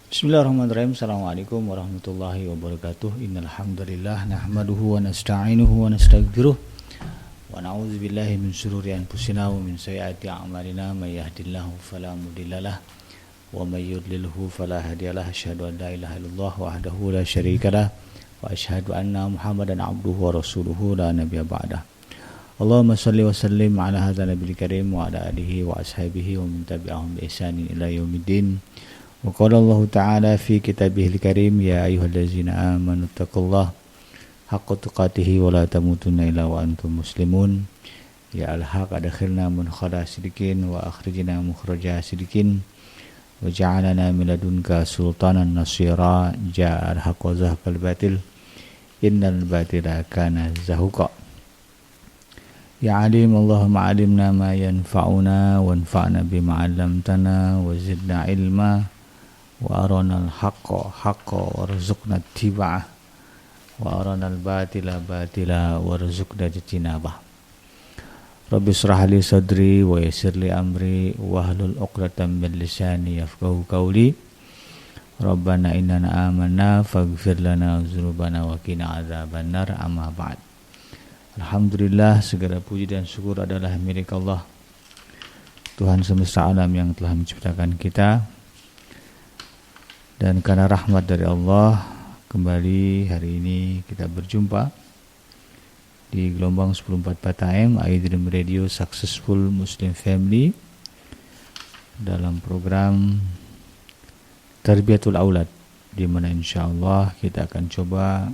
Bismillahirrahmanirrahim. Assalamualaikum warahmatullahi wabarakatuh. Innal hamdalillah nahmaduhu wa nasta'inuhu wa nastaghfiruh wa na'udzu billahi min shururi anfusina wa min sayyiati a'malina may yahdihillahu fala mudhillalah wa may yudlilhu fala hadiyalah. Asyhadu an la ilaha illallah wahdahu la syarikalah wa asyhadu anna Muhammadan abduhu wa rasuluhu la nabiyya ba'dah. Allahumma shalli wa sallim ala hadzal nabiyil karim wa ala alihi wa ashabihi wa man tabi'ahum bi ihsanin ila yaumiddin. Wa qala Allah ta'ala fi kitabihil karim ya ayyuhallazina amanu taqullaha haqqa tuqatih wa la tamutunna illa wa antum muslimun. Ya al-haq adkhilna mudkhala sidiqin wa akhrijna mukhraja sidiqin wa ja'alna min ladunka sultanan nasira. Ja'al haqq wa zahaqal batil innal batila kana zahuqa. Ya alim Allahumma alimna ma yanfa'una wanfa'na bima 'allamtana wa zidna ilma wa aranal haqqa warzuqna ittiba'ah wa aranal batila warzuqna ijtinabah. Rabbi shrah li sadri wa yassir li amri wahlul 'uqdatam min lisani yafqahu qawli. Rabbana innana amanna faghfir lana dzunubana wa qina adzabannar. Amma ba'd. Alhamdulillah, segala puji dan syukur adalah milik Allah, Tuhan semesta alam yang telah menciptakan kita. Dan karena rahmat dari Allah, kembali hari ini kita berjumpa di gelombang 104.4 AM iDream Radio Successful Muslim Family dalam program Tarbiyatul Aulad, di mana insyaallah kita akan coba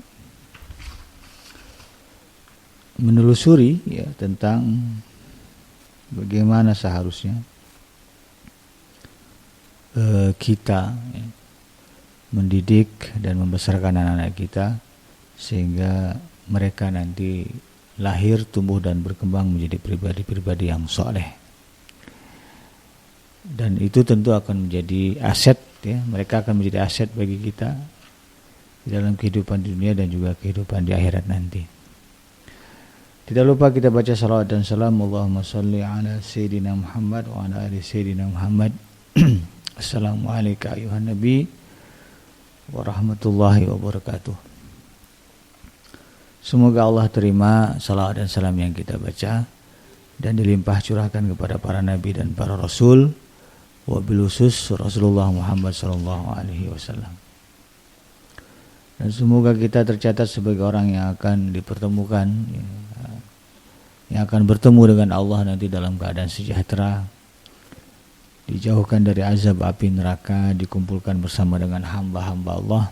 menelusuri ya tentang bagaimana seharusnya kita mendidik dan membesarkan anak-anak kita sehingga mereka nanti lahir, tumbuh dan berkembang menjadi pribadi-pribadi yang soleh. Dan itu tentu akan menjadi aset ya, mereka akan menjadi aset bagi kita di dalam kehidupan di dunia dan juga kehidupan di akhirat nanti. Tidak lupa kita baca salawat dan salam. Allahumma shalli ala sayyidina Muhammad wa ala ali sayyidina Muhammad. Assalamualaikum ayuhan nabi warahmatullahi wabarakatuh. Semoga Allah terima salawat dan salam yang kita baca dan dilimpah curahkan kepada para nabi dan para rasul, wabil khusus Rasulullah Muhammad sallallahu alaihi wasallam. Dan semoga kita tercatat sebagai orang yang akan dipertemukan, yang akan bertemu dengan Allah nanti dalam keadaan sejahtera, dijauhkan dari azab api neraka, dikumpulkan bersama dengan hamba-hamba Allah,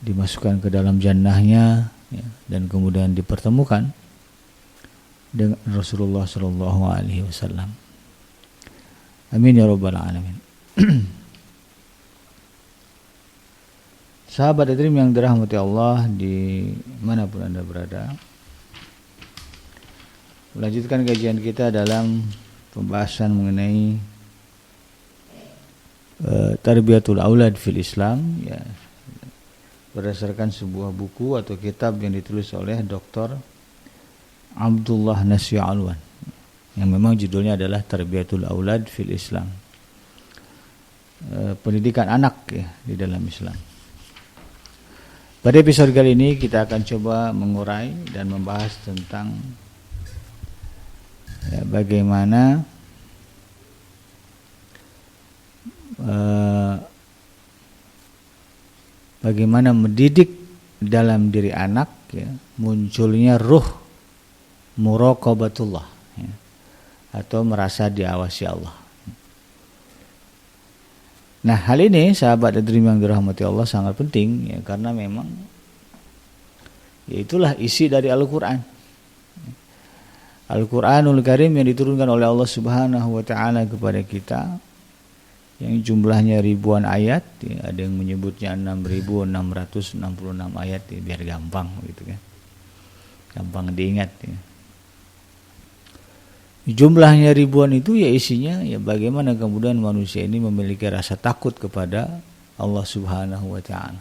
dimasukkan ke dalam jannahnya ya, dan kemudian dipertemukan dengan Rasulullah sallallahu alaihi wasallam. Amin ya rabbal alamin. Sahabat iDream yang dirahmati Allah di manapun Anda berada, melanjutkan kajian kita dalam pembahasan mengenai Tarbiyatul Aulad fil Islam ya, berdasarkan sebuah buku atau kitab yang ditulis oleh Dr. Abdullah Nasir Alwan yang memang judulnya adalah Tarbiyatul Aulad fil Islam, pendidikan anak ya, di dalam Islam. Pada episode kali ini kita akan coba mengurai dan membahas tentang ya, bagaimana mendidik dalam diri anak ya, munculnya ruh muraqabatullah ya, atau merasa diawasi Allah. Nah, hal ini sahabat iDream yang dirahmati Allah sangat penting ya, karena memang ya itulah isi dari Al-Qur'an. Al-Quranul Karim yang diturunkan oleh Allah Subhanahu wa taala kepada kita, yang jumlahnya ribuan ayat ya, ada yang menyebutnya 6.666 ayat ya, biar gampang gitu kan. Gampang diingat ya. Jumlahnya ribuan itu ya isinya ya bagaimana kemudian manusia ini memiliki rasa takut kepada Allah Subhanahu wa taala.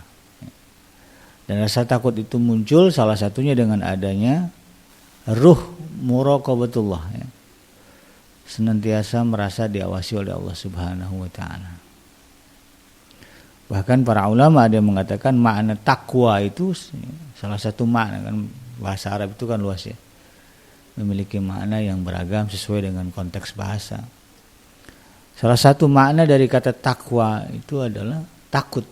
Dan rasa takut itu muncul salah satunya dengan adanya ruh muraqabatullah ya. Senantiasa merasa diawasi oleh Allah Subhanahu wa taala. Bahkan para ulama ada yang mengatakan makna takwa itu salah satu makna, kan bahasa Arab itu kan luas ya, memiliki makna yang beragam sesuai dengan konteks bahasa. Salah satu makna dari kata takwa itu adalah takut.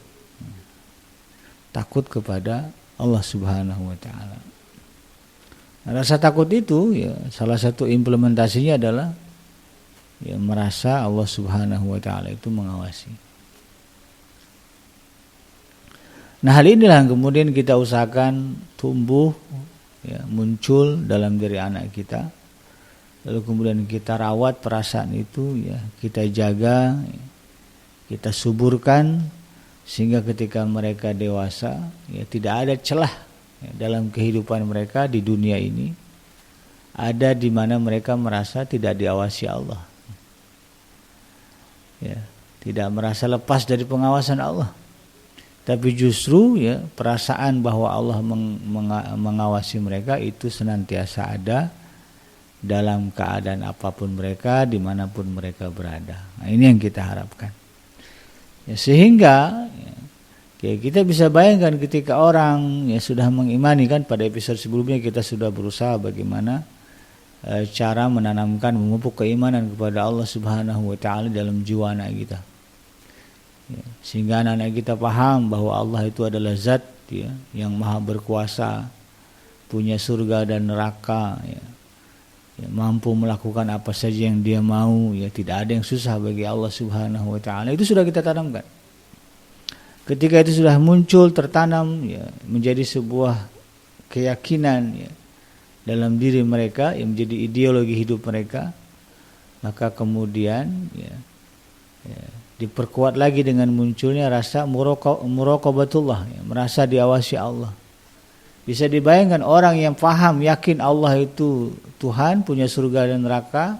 Takut kepada Allah Subhanahu wa taala. Rasa takut itu ya salah satu implementasinya adalah ya merasa Allah Subhanahu wa taala itu mengawasi. Nah, hal inilah yang kemudian kita usahakan tumbuh ya, muncul dalam diri anak kita. Lalu kemudian kita rawat perasaan itu ya, kita jaga, kita suburkan sehingga ketika mereka dewasa ya tidak ada celah ya, dalam kehidupan mereka di dunia ini ada di mana mereka merasa tidak diawasi Allah. Ya, tidak merasa lepas dari pengawasan Allah. Tapi justru ya perasaan bahwa Allah mengawasi mereka itu senantiasa ada dalam keadaan apapun mereka, dimanapun mereka berada. Nah, ini yang kita harapkan. Ya, sehingga ya, kita bisa bayangkan ketika orang ya sudah mengimani, kan pada episode sebelumnya kita sudah berusaha bagaimana cara menanamkan, memupuk keimanan kepada Allah Subhanahu wa taala dalam jiwa anak kita. Ya, sehingga anak-anak kita paham bahwa Allah itu adalah zat ya, yang maha berkuasa, punya surga dan neraka ya, mampu melakukan apa saja yang dia mau ya, tidak ada yang susah bagi Allah Subhanahu wa taala. Itu sudah kita tanamkan. Ketika itu sudah muncul, tertanam ya, menjadi sebuah keyakinan ya, dalam diri mereka yang menjadi ideologi hidup mereka, maka kemudian ya, diperkuat lagi dengan munculnya rasa muraqabatullah ya, merasa diawasi Allah. Bisa dibayangkan orang yang paham, yakin Allah itu Tuhan, punya surga dan neraka,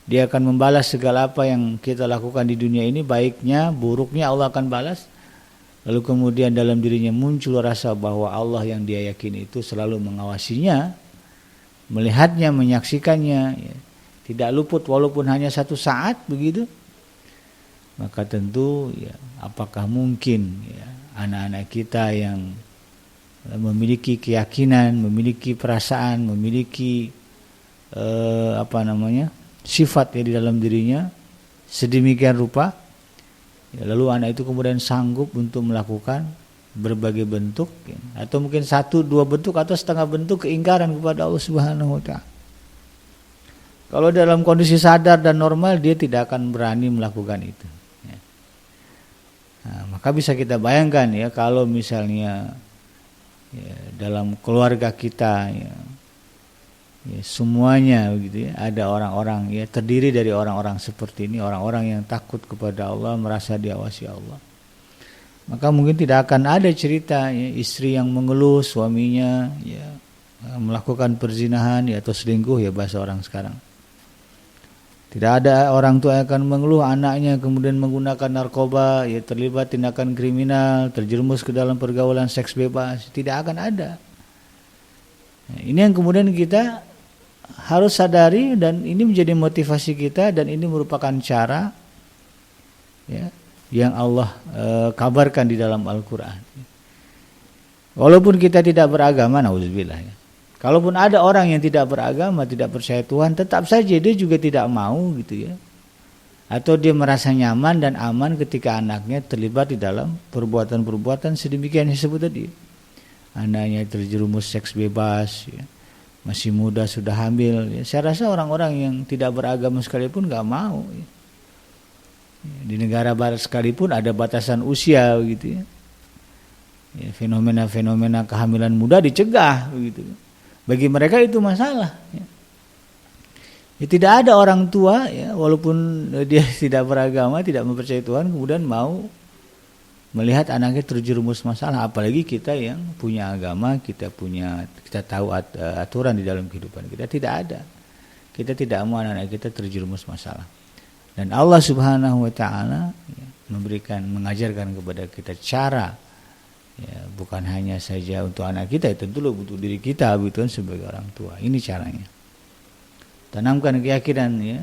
dia akan membalas segala apa yang kita lakukan di dunia ini, baiknya, buruknya Allah akan balas. Lalu kemudian dalam dirinya muncul rasa bahwa Allah yang dia yakini itu selalu mengawasinya, melihatnya, menyaksikannya, ya, tidak luput walaupun hanya satu saat begitu. Maka tentu ya, apakah mungkin ya, anak-anak kita yang memiliki keyakinan, memiliki perasaan, memiliki sifat ya di dalam dirinya sedemikian rupa ya, lalu anak itu kemudian sanggup untuk melakukan berbagai bentuk ya, atau mungkin 1-2 bentuk atau setengah bentuk keingkaran kepada Allah Subhanahu wa taala. Kalau dalam kondisi sadar dan normal dia tidak akan berani melakukan itu ya. Nah, maka bisa kita bayangkan ya, kalau misalnya ya, dalam keluarga kita ya, semuanya begitu ya, ada orang-orang ya, terdiri dari orang-orang seperti ini, orang-orang yang takut kepada Allah, merasa diawasi Allah, maka mungkin tidak akan ada cerita ya, istri yang mengeluh suaminya ya, melakukan perzinahan ya, atau selingkuh ya bahasa orang sekarang. Tidak ada orang tua yang akan mengeluh anaknya kemudian menggunakan narkoba ya, terlibat tindakan kriminal, terjerumus ke dalam pergaulan seks bebas. Tidak akan ada. Nah, ini yang kemudian kita harus sadari, dan ini menjadi motivasi kita, dan ini merupakan cara ya, yang Allah kabarkan di dalam Al-Quran. Walaupun kita tidak beragama, nauzubillah ya. Kalaupun ada orang yang tidak beragama, tidak percaya Tuhan, tetap saja dia juga tidak mau gitu ya. Atau dia merasa nyaman dan aman ketika anaknya terlibat di dalam perbuatan-perbuatan sedemikian yang disebut tadi. Anaknya terjerumus seks bebas ya, masih muda sudah hamil ya. Saya rasa orang-orang yang tidak beragama sekalipun gak mau ya. Di negara barat sekalipun ada batasan usia gitu ya. Ya, fenomena-fenomena kehamilan muda dicegah begitu. Bagi mereka itu masalah ya. Ya, tidak ada orang tua ya, walaupun dia tidak beragama, tidak mempercayai Tuhan, kemudian mau melihat anaknya terjerumus masalah. Apalagi kita yang punya agama, kita tahu aturan di dalam kehidupan kita. Tidak ada. Kita tidak mau anak-anak kita terjerumus masalah. Dan Allah Subhanahu wa taala ya, mengajarkan kepada kita cara ya, bukan hanya saja untuk anak kita, tentu untuk diri kita begitu kan, sebagai orang tua. Ini caranya. Tanamkan keyakinan ya,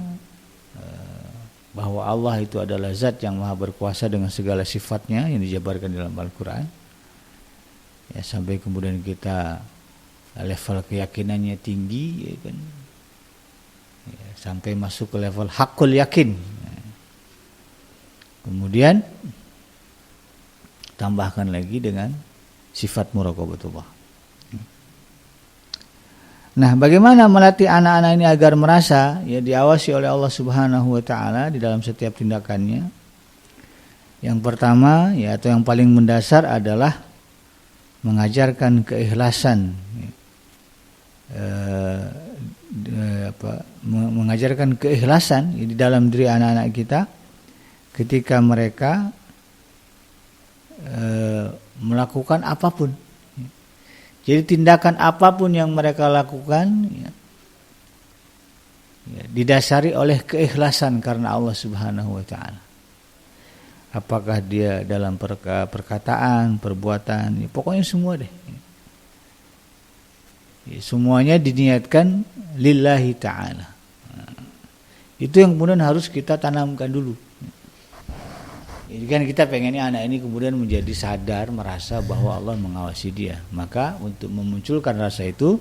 bahwa Allah itu adalah zat yang maha berkuasa dengan segala sifatnya yang dijabarkan dalam Al-Quran, ya, sampai kemudian kita level keyakinannya tinggi, ya kan, ya, sampai masuk ke level hakul yakin. Kemudian tambahkan lagi dengan sifat muraqabatullah. Nah, bagaimana melatih anak-anak ini agar merasa ya diawasi oleh Allah Subhanahu wa taala di dalam setiap tindakannya? Yang pertama, ya, atau yang paling mendasar adalah mengajarkan keikhlasan, mengajarkan keikhlasan di dalam diri anak-anak kita ketika mereka melakukan apapun. Jadi tindakan apapun yang mereka lakukan, ya, didasari oleh keikhlasan karena Allah Subhanahu wa taala. Apakah dia dalam perkataan, perbuatan, ya, pokoknya semua deh. Ya, semuanya diniatkan lillahi ta'ala. Itu yang kemudian harus kita tanamkan dulu. Jadi kan kita pengennya anak ini kemudian menjadi sadar, merasa bahwa Allah mengawasi dia. Maka untuk memunculkan rasa itu,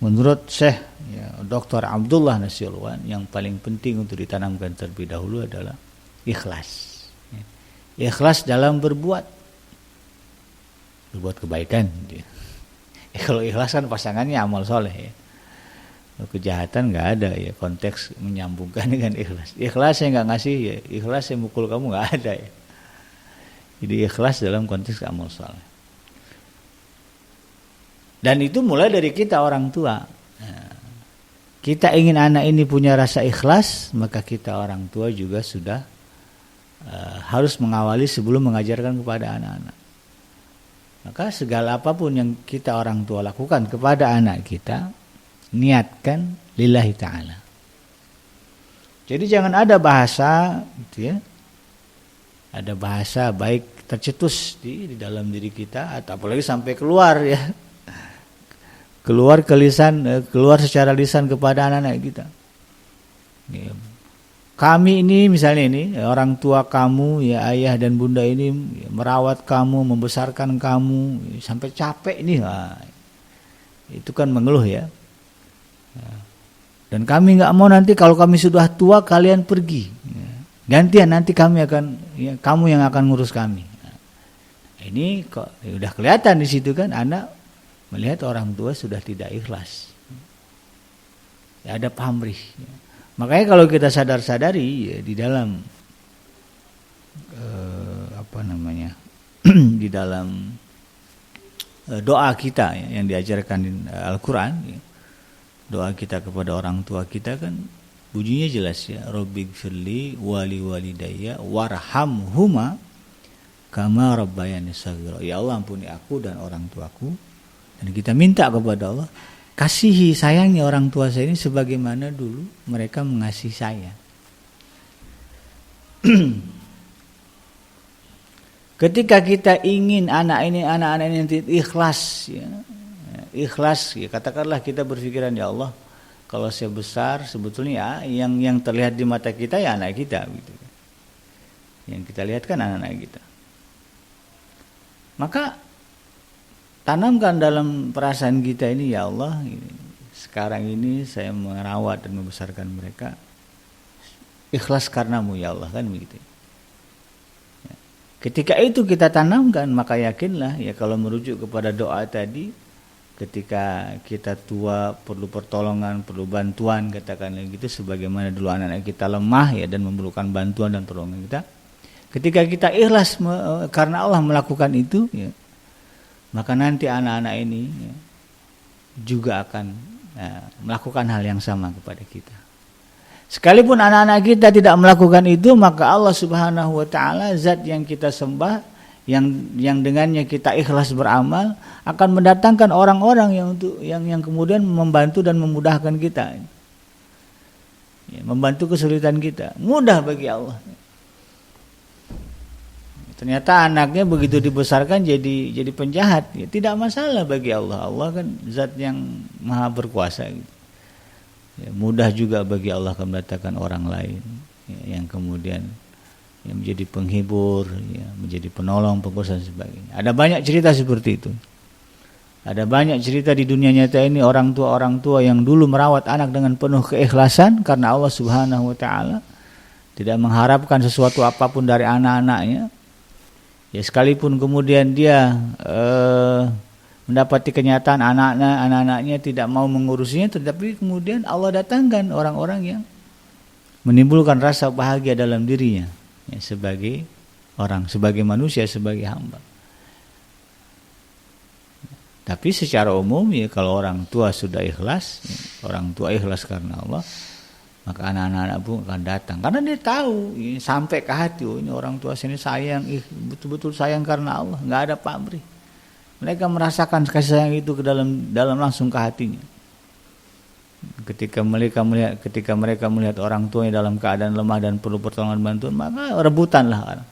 menurut Syekh, ya, Dr. Abdullah Nasirwan, yang paling penting untuk ditanamkan terlebih dahulu adalah ikhlas. Ikhlas dalam berbuat kebaikan. Kalau ikhlas kan pasangannya amal soleh, ya. Kejahatan nggak ada, ya, konteks menyambungkan dengan ikhlas. Ikhlas saya nggak ngasih, ya, ikhlas saya mukul kamu nggak ada, ya. Jadi ikhlas dalam konteks amal saleh. Dan itu mulai dari kita orang tua. Nah, kita ingin anak ini punya rasa ikhlas, maka kita orang tua juga sudah harus mengawali sebelum mengajarkan kepada anak-anak. Maka segala apapun yang kita orang tua lakukan kepada anak kita, niatkan lillahi ta'ala. Jadi jangan ada bahasa gitu, ya. Ada bahasa baik tercetus di dalam diri kita, atau apalagi sampai keluar, ya. Keluar ke lisan, keluar secara lisan kepada anak-anak kita. Ya. Kami ini misalnya ini orang tua kamu, ya, ayah dan bunda ini, ya, merawat kamu, membesarkan kamu, ya, sampai capek nih. Nah, itu kan mengeluh, ya. Dan kami nggak mau nanti kalau kami sudah tua kalian pergi, gantian nanti kami akan, ya, kamu yang akan ngurus kami. Nah, ini kok ya, udah kelihatan di situ kan anak melihat orang tua sudah tidak ikhlas, ya, ada pamrih. Makanya kalau kita sadari, ya, di dalam di dalam doa kita, ya, yang diajarkan di Al-Quran, ya, doa kita kepada orang tua kita kan bunyinya jelas, ya, Rabbighfirli wali walidayya warhamhuma kama rabbayani shaghira. Ya Allah, ampuni aku dan orang tuaku. Dan kita minta kepada Allah, kasihi, sayangi orang tua saya ini sebagaimana dulu mereka mengasihi saya. Ketika kita ingin anak-anak ini ikhlas, ya, ikhlas, ya, katakanlah kita berpikiran, ya Allah, kalau saya besar sebetulnya, ya, yang terlihat di mata kita ya anak kita, gitu. Yang kita lihat kan anak-anak kita. Maka tanamkan dalam perasaan kita ini, ya Allah, sekarang ini saya merawat dan membesarkan mereka ikhlas karenamu, ya Allah, kan begitu. Ya. Ketika itu kita tanamkan, maka yakinlah, ya, kalau merujuk kepada doa tadi, ketika kita tua perlu pertolongan, perlu bantuan, katakanlah gitu, sebagaimana dulu anak-anak kita lemah, ya, dan memerlukan bantuan dan pertolongan kita. Ketika kita ikhlas karena Allah melakukan itu, ya, maka nanti anak-anak ini, ya, juga akan, ya, melakukan hal yang sama kepada kita. Sekalipun anak-anak kita tidak melakukan itu, maka Allah Subhanahu wa taala, zat yang kita sembah, yang dengannya kita ikhlas beramal, akan mendatangkan orang-orang yang kemudian membantu dan memudahkan kita, ya, membantu kesulitan kita. Mudah bagi Allah. Ternyata anaknya begitu dibesarkan jadi penjahat, ya, tidak masalah bagi Allah. Allah kan zat yang maha berkuasa, gitu. Ya, mudah juga bagi Allah akan mendatangkan orang lain, ya, yang kemudian yang menjadi penghibur, ya, menjadi penolong, pengurus dan sebagainya. Ada banyak cerita seperti itu. Ada banyak cerita di dunia nyata ini orang tua yang dulu merawat anak dengan penuh keikhlasan karena Allah Subhanahu wa taala, tidak mengharapkan sesuatu apapun dari anak-anaknya. Ya sekalipun kemudian dia mendapati kenyataan anak-anaknya tidak mau mengurusinya, tetapi kemudian Allah datangkan orang-orang yang menimbulkan rasa bahagia dalam dirinya, ya, sebagai orang, sebagai manusia, sebagai hamba. Tapi secara umum ya kalau orang tua sudah ikhlas, ya, orang tua ikhlas karena Allah, maka anak-anak pun akan datang karena dia tahu ini sampai ke hati, oh ini orang tua sini sayang, betul-betul sayang karena Allah, nggak ada pamrih. Mereka merasakan kasih sayang itu ke dalam langsung ke hatinya. Ketika mereka melihat orang tuanya dalam keadaan lemah dan perlu pertolongan bantuan, maka rebutanlah orang.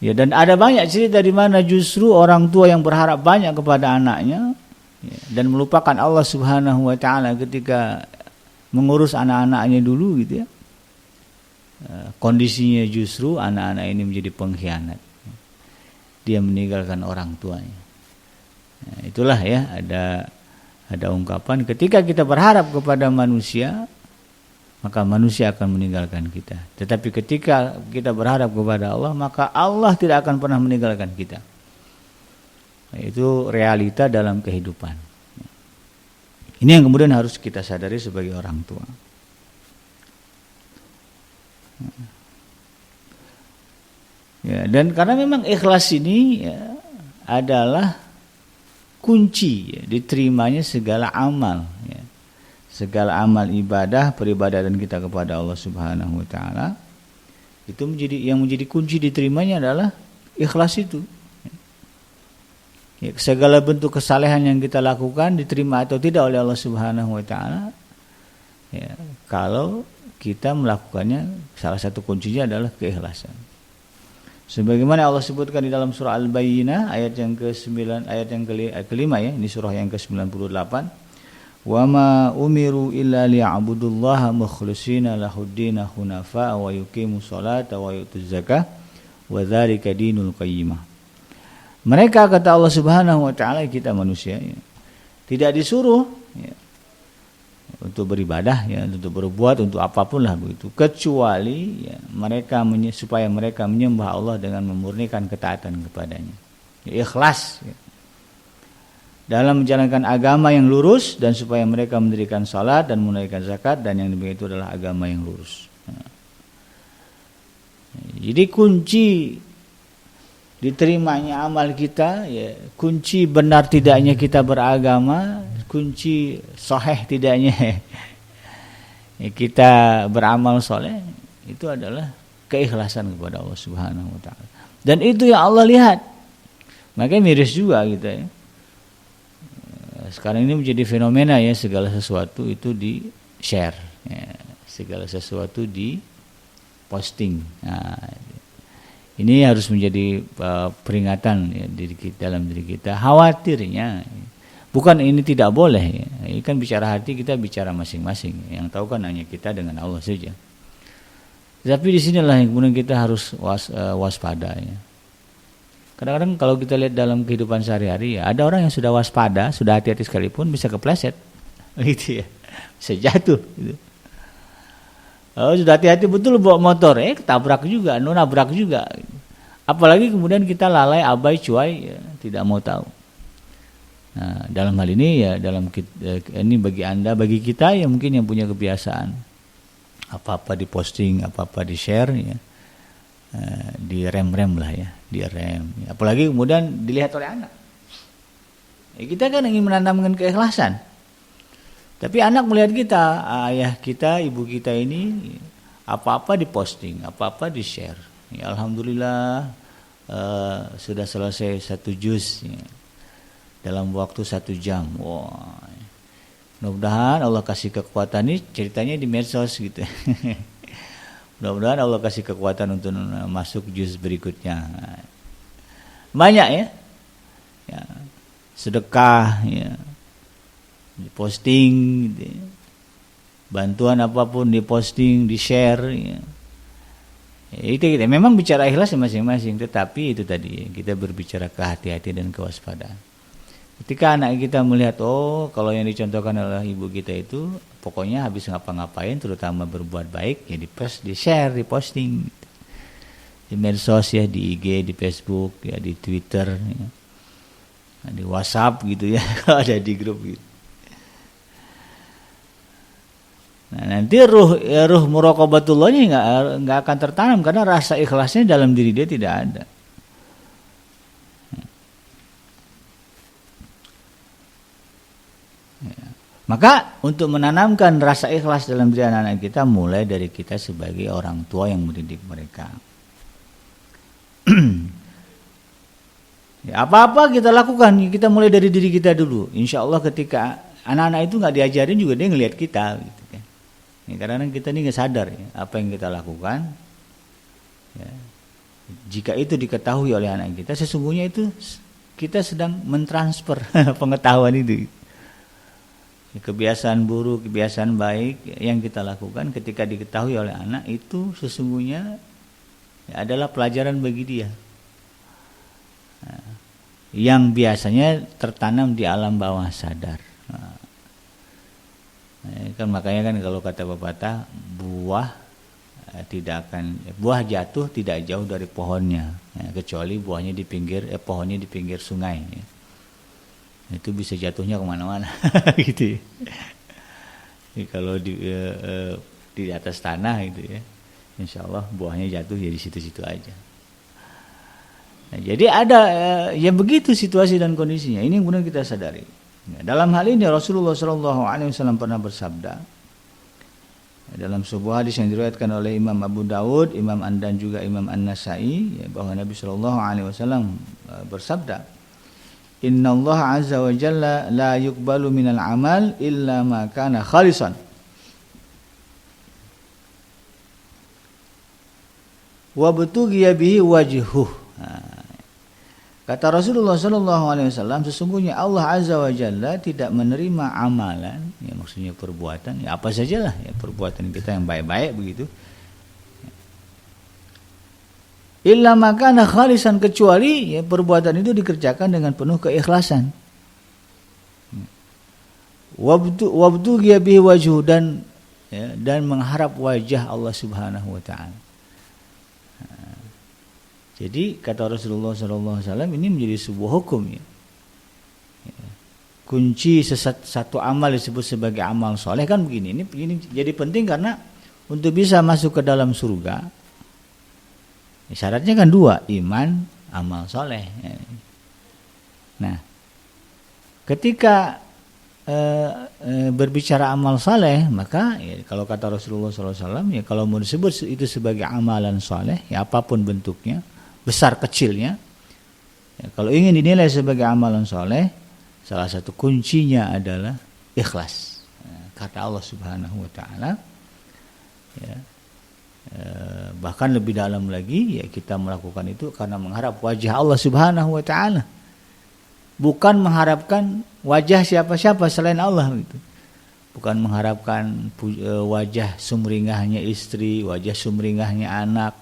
Ya, dan ada banyak cerita di mana justru orang tua yang berharap banyak kepada anaknya, ya, dan melupakan Allah Subhanahu wa taala ketika mengurus anak-anaknya dulu gitu ya. Kondisinya justru anak-anak ini menjadi pengkhianat. Dia meninggalkan orang tuanya. Nah, itulah ya ada ungkapan ketika kita berharap kepada manusia, maka manusia akan meninggalkan kita. Tetapi ketika kita berharap kepada Allah, maka Allah tidak akan pernah meninggalkan kita. Itu realita dalam kehidupan. Ini yang kemudian harus kita sadari sebagai orang tua. Ya, dan karena memang ikhlas ini ya, adalah kunci ya, diterimanya segala amal. Ya. Segala amal ibadah, peribadatan kita kepada Allah Subhanahu wa taala itu menjadi kunci diterimanya adalah ikhlas itu. Ya, segala bentuk kesalehan yang kita lakukan diterima atau tidak oleh Allah Subhanahu wa taala. Ya, kalau kita melakukannya, salah satu kuncinya adalah keikhlasan. Sebagaimana Allah sebutkan di dalam surah Al-Bayyinah ayat yang ke-9, ayat yang kelima ya, ini surah yang ke-98. Wa ma umiru illa liya'budullaha mukhlishina lahuddin hunafa wa yuqimus salata wa yutuz zakah wa dzalika dinul qayyimah. Mereka, kata Allah Subhanahu wa taala, kita manusia ya, tidak disuruh ya, untuk beribadah ya, untuk berbuat, untuk apapun lah begitu, kecuali ya, supaya mereka menyembah Allah dengan memurnikan ketaatan kepadanya. Ya, ikhlas ya, dalam menjalankan agama yang lurus, dan supaya mereka mendirikan salat dan menunaikan zakat, dan yang demikian itu adalah agama yang lurus. Jadi kunci diterimanya amal kita ya, kunci benar tidaknya kita beragama, kunci sahih tidaknya ya, kita beramal soleh, itu adalah keikhlasan kepada Allah Subhanahu wa taala. Dan itu yang Allah lihat. Makanya miris juga gitu ya. Sekarang ini menjadi fenomena ya, segala sesuatu itu di share ya, segala sesuatu di posting. Nah, ini harus menjadi peringatan ya, dalam diri kita. Khawatirnya bukan ini tidak boleh ya. Ini kan bicara hati, kita bicara masing-masing. Yang tahu kan hanya kita dengan Allah saja. Tapi di sinilah yang kemudian kita harus waspada ya. Kadang-kadang kalau kita lihat dalam kehidupan sehari-hari ya, ada orang yang sudah waspada, sudah hati-hati sekalipun bisa kepleset, gitu ya, bisa jatuh. Gitu. Oh, sudah hati-hati betul bawa motor, ketabrak juga, nabrak juga. Apalagi kemudian kita lalai, abai, cuai, ya, tidak mau tahu. Nah, dalam hal ini ya, ini bagi anda, bagi kita yang mungkin yang punya kebiasaan, apa-apa diposting, apa-apa di share, ya. Di rem lah ya, di rem. Apalagi kemudian dilihat oleh anak. Kita kan ingin menanamkan keikhlasan. Tapi anak melihat kita, ayah kita, ibu kita ini apa-apa diposting, apa-apa di share. Ya, alhamdulillah sudah selesai 1 juz ya, dalam waktu 1 jam. Wah, mudah-mudahan Allah kasih kekuatan nih, ceritanya di medsos gitu. Mudah-mudahan Allah kasih kekuatan untuk masuk juz berikutnya. Banyak ya, sedekah, ya, posting, gitu ya. bantuan apapun diposting, di-share ya. Itu kita memang bicara ikhlas masing-masing, tetapi itu tadi kita berbicara kehati-hatian dan kewaspadaan. Ketika anak kita melihat, oh kalau yang dicontohkan oleh ibu kita itu pokoknya habis ngapa-ngapain, terutama berbuat baik, ya di-post, di-share, di-posting di medsos ya, di IG, di Facebook, ya di Twitter, ya, di WhatsApp gitu ya, kalau ada di grup gitu. Nah, nanti ruh muraqabatullahnya nggak akan tertanam karena rasa ikhlasnya dalam diri dia tidak ada. Ya. Maka untuk menanamkan rasa ikhlas dalam diri anak-anak kita mulai dari kita sebagai orang tua yang mendidik mereka. Ya, apa-apa kita lakukan, kita mulai dari diri kita dulu. Insya Allah ketika anak-anak itu nggak diajarin juga dia ngelihat kita. Gitu kan. Ya, karena kita ini nggak sadar ya, apa yang kita lakukan. Ya, jika itu diketahui oleh anak kita, sesungguhnya itu kita sedang mentransfer pengetahuan itu. Kebiasaan buruk, kebiasaan baik yang kita lakukan ketika diketahui oleh anak itu sesungguhnya ya, adalah pelajaran bagi dia. Nah, yang biasanya tertanam di alam bawah sadar. Nah, kan makanya kan kalau kata pepatah buah jatuh tidak jauh dari pohonnya, ya, kecuali buahnya di pinggir pohonnya di pinggir sungai. Ya. Itu bisa jatuhnya kemana-mana, gitu. Ya. Jadi kalau di atas tanah gitu ya, insya Allah buahnya jatuh ya di situ-situ aja. Nah, jadi ada ya begitu situasi dan kondisinya. Ini yang kemudian kita sadari. Ya, dalam hal ini Rasulullah SAW pernah bersabda dalam sebuah hadis yang diriwayatkan oleh Imam Abu Dawud, Imam dan juga Imam An-Nasai, ya, bahwa Nabi SAW bersabda, Inna Allah Azza wa Jalla la yuqbalu minal amal illa ma kana khalisan. Wa butughiya bihi wajhuh. Kata Rasulullah SAW, sesungguhnya Allah Azza wa Jalla tidak menerima amalan, ya maksudnya perbuatan, ya apa sajalah, ya perbuatan kita yang baik-baik begitu. Illa makana khalisan, kecuali ya perbuatan itu dikerjakan dengan penuh keikhlasan. Wabtughiya bihi wajhu, dan mengharap wajah Allah Subhanahu wa taala. Jadi kata Rasulullah SAW ini menjadi sebuah hukum ya. Kunci satu amal disebut sebagai amal soleh kan begini. Ini jadi penting karena untuk bisa masuk ke dalam surga syaratnya kan dua, iman, amal soleh. Nah, berbicara amal soleh, maka ya, kalau kata Rasulullah SAW, ya kalau mau disebut itu sebagai amalan soleh, ya apapun bentuknya, besar kecilnya, ya, kalau ingin dinilai sebagai amalan soleh, salah satu kuncinya adalah ikhlas. Kata Allah Subhanahu Wa Taala. Ya, bahkan lebih dalam lagi, ya kita melakukan itu karena mengharap wajah Allah Subhanahu Wa Taala, bukan mengharapkan wajah siapa-siapa selain Allah gitu. Bukan mengharapkan wajah sumringahnya istri, wajah sumringahnya anak,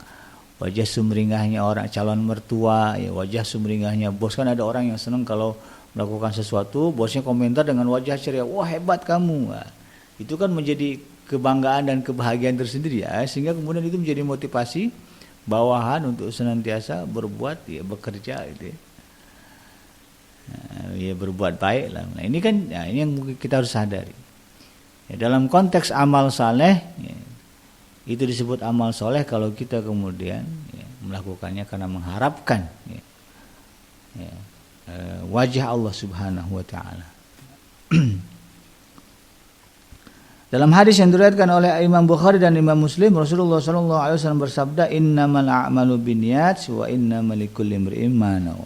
wajah sumringahnya orang calon mertua, ya wajah sumringahnya bos. Kan ada orang yang senang kalau melakukan sesuatu, bosnya komentar dengan wajah ceria, wah hebat kamu. Nah, itu kan menjadi kebanggaan dan kebahagiaan tersendiri ya, sehingga kemudian itu menjadi motivasi bawahan untuk senantiasa berbuat, ya bekerja gitu ya. Ya berbuat baik lah. Nah, ini kan ya, ini yang kita harus sadari. Ya, dalam konteks amal saleh, ya, itu disebut amal soleh kalau kita kemudian ya, melakukannya karena mengharapkan wajah Allah Subhanahu Wa Taala. Dalam hadis yang diriwayatkan oleh Imam Bukhari dan Imam Muslim, Rasulullah SAW bersabda, Innamal a'malu binniyat wa innamal likulli imri'in ma nawa.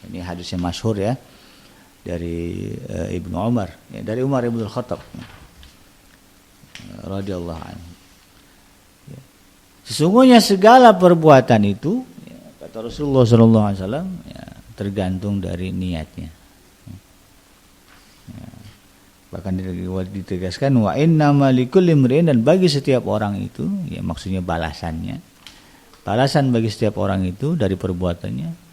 Ini hadis yang masyhur ya dari Ibnu Umar, ya, dari Umar Ibn Khattab radhiyallahu anhu. Ya. Sesungguhnya segala perbuatan itu, ya, kata Rasulullah SAW, ya, tergantung dari niatnya. Ya. Bahkan ditegaskan wa innama likulli imri'in, dan bagi setiap orang itu, ya maksudnya balasannya. Balasan bagi setiap orang itu dari perbuatannya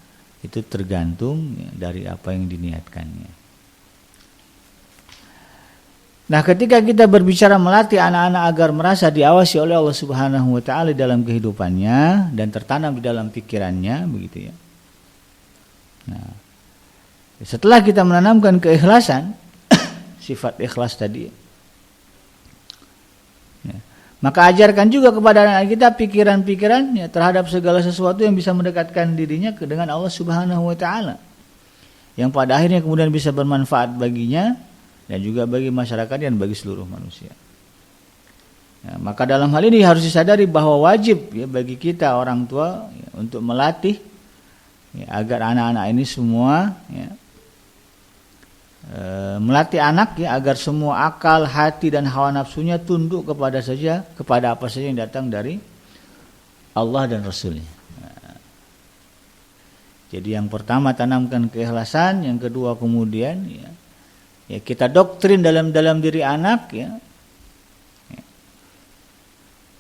itu tergantung ya, dari apa yang diniatkannya. Nah, ketika kita berbicara melatih anak-anak agar merasa diawasi oleh Allah Subhanahu wa taala dalam kehidupannya dan tertanam di dalam pikirannya, begitu ya. Nah, setelah kita menanamkan keikhlasan, sifat ikhlas tadi, ya, maka ajarkan juga kepada anak kita pikiran-pikiran ya, terhadap segala sesuatu yang bisa mendekatkan dirinya dengan Allah Subhanahu wa taala, yang pada akhirnya kemudian bisa bermanfaat baginya dan juga bagi masyarakat dan bagi seluruh manusia. Ya, maka dalam hal ini harus disadari bahwa wajib ya bagi kita orang tua ya, untuk melatih ya, agar anak-anak ini semua ya, melatih anak ya agar semua akal, hati dan hawa nafsunya tunduk kepada apa saja yang datang dari Allah dan Rasulnya. Nah, jadi yang pertama tanamkan keikhlasan, yang kedua kemudian ya kita doktrin dalam diri anak ya,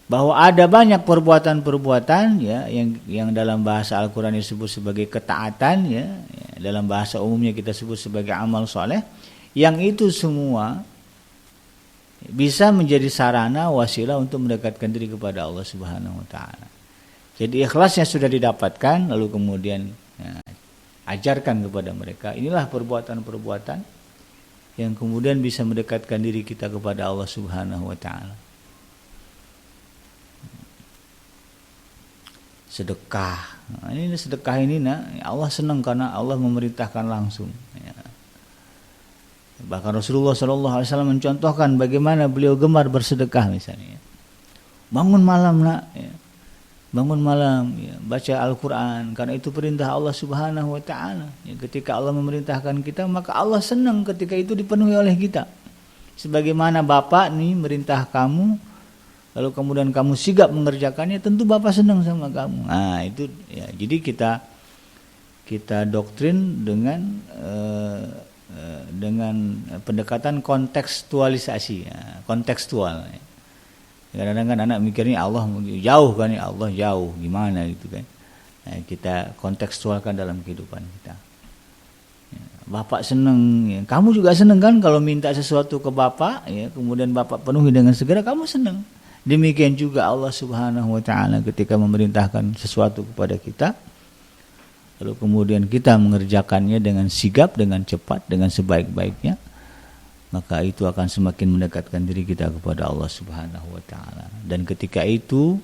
bahwa ada banyak perbuatan-perbuatan ya yang dalam bahasa Al-Qur'an disebut sebagai ketaatan ya, dalam bahasa umumnya kita sebut sebagai amal soleh, yang itu semua bisa menjadi sarana wasilah untuk mendekatkan diri kepada Allah Subhanahu wa taala. Jadi ikhlasnya sudah didapatkan, lalu kemudian ya, ajarkan kepada mereka, inilah perbuatan-perbuatan yang kemudian bisa mendekatkan diri kita kepada Allah Subhanahu wa taala. Sedekah. Nah, ini sedekah ini Allah senang karena Allah memerintahkan langsung. Ya. Bahkan Rasulullah SAW mencontohkan bagaimana beliau gemar bersedekah misalnya. Bangun malam nak, ya. Bangun malam, ya. Baca Al-Quran karena itu perintah Allah Subhanahu Wa Taala. Ya, ketika Allah memerintahkan kita, maka Allah senang ketika itu dipenuhi oleh kita. Sebagaimana Bapak nih merintah kamu, lalu kemudian kamu sigap mengerjakannya, tentu Bapak senang sama kamu. Nah, itu ya, jadi kita doktrin dengan pendekatan kontekstualisasi, ya, kontekstual. Ya. Kadang-kadang kan anak mikirnya Allah jauh kan, ya Allah jauh, gimana gitu kan. Nah, kita kontekstualkan dalam kehidupan kita. Ya, Bapak senang, ya. Kamu juga senang kan kalau minta sesuatu ke Bapak, ya, kemudian Bapak penuhi dengan segera, kamu senang. Demikian juga Allah Subhanahu wa taala ketika memerintahkan sesuatu kepada kita, lalu kemudian kita mengerjakannya dengan sigap, dengan cepat, dengan sebaik-baiknya, maka itu akan semakin mendekatkan diri kita kepada Allah Subhanahu wa taala. Dan ketika itu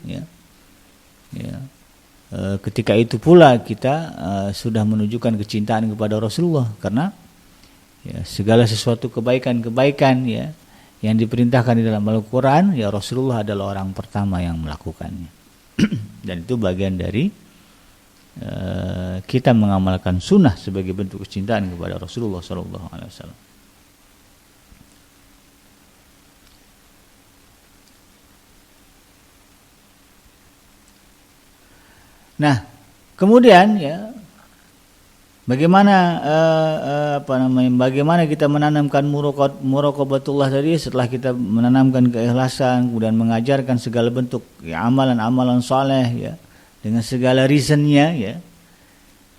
ketika itu pula kita sudah menunjukkan kecintaan kepada Rasulullah, karena ya, segala sesuatu kebaikan-kebaikan ya yang diperintahkan di dalam Al-Quran, ya Rasulullah adalah orang pertama yang melakukannya. Dan itu bagian dari kita mengamalkan sunnah sebagai bentuk kecintaan kepada Rasulullah SAW. Nah, kemudian ya bagaimana bagaimana kita menanamkan muraqabatullah tadi setelah kita menanamkan keikhlasan, kemudian mengajarkan segala bentuk ya, amalan-amalan saleh ya, dengan segala reasonnya ya,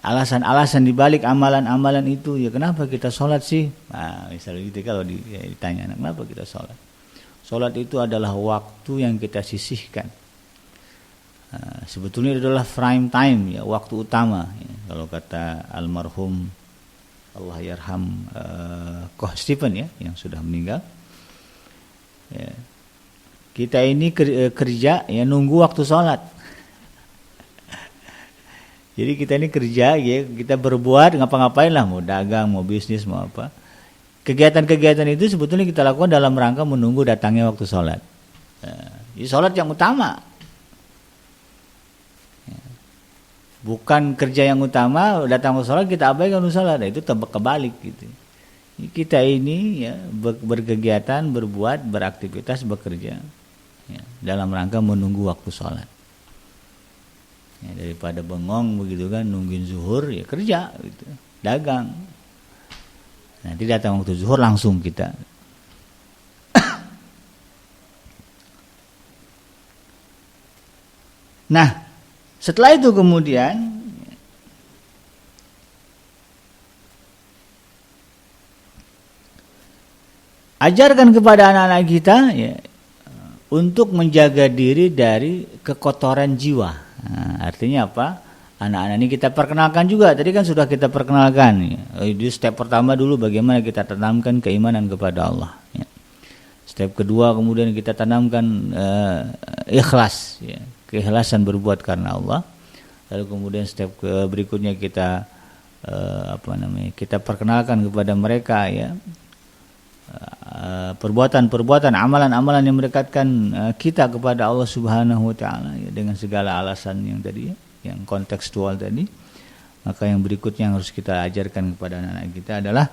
alasan-alasan di balik amalan-amalan itu ya, kenapa kita sholat sih? Nah, misalnya gitu kalau ditanya kenapa kita sholat? Sholat itu adalah waktu yang kita sisihkan. Sebetulnya adalah prime time ya, waktu utama ya. Kalau kata almarhum Allah yarham Koh Stephen ya, yang sudah meninggal ya, kita ini kerja ya nunggu waktu sholat. Jadi kita ini kerja ya, kita berbuat ngapa-ngapain lah, mau dagang, mau bisnis, mau apa, kegiatan-kegiatan itu sebetulnya kita lakukan dalam rangka menunggu datangnya waktu sholat. Jadi sholat yang utama, bukan kerja yang utama, datang ke sholat kita abaikan sholat, itu kebalik gitu. Kita ini ya berkegiatan, berbuat, beraktivitas, bekerja ya, dalam rangka menunggu waktu sholat. Ya, daripada bengong begitu kan, nungguin zuhur ya kerja gitu, dagang. Nanti datang waktu zuhur langsung kita Nah, setelah itu kemudian ajarkan kepada anak-anak kita ya, untuk menjaga diri dari kekotoran jiwa. Nah, artinya apa? Anak-anak ini kita perkenalkan juga. Tadi kan sudah kita perkenalkan. Ya. Di step pertama dulu bagaimana kita tanamkan keimanan kepada Allah. Ya. Step kedua kemudian kita tanamkan ikhlas, ya. Keikhlasan berbuat karena Allah. Lalu kemudian step berikutnya kita kita perkenalkan kepada mereka ya. Perbuatan-perbuatan, amalan-amalan yang mendekatkan kita kepada Allah Subhanahu wa taala ya, dengan segala alasan yang tadi ya, yang kontekstual tadi. Maka yang berikutnya yang harus kita ajarkan kepada anak-anak kita adalah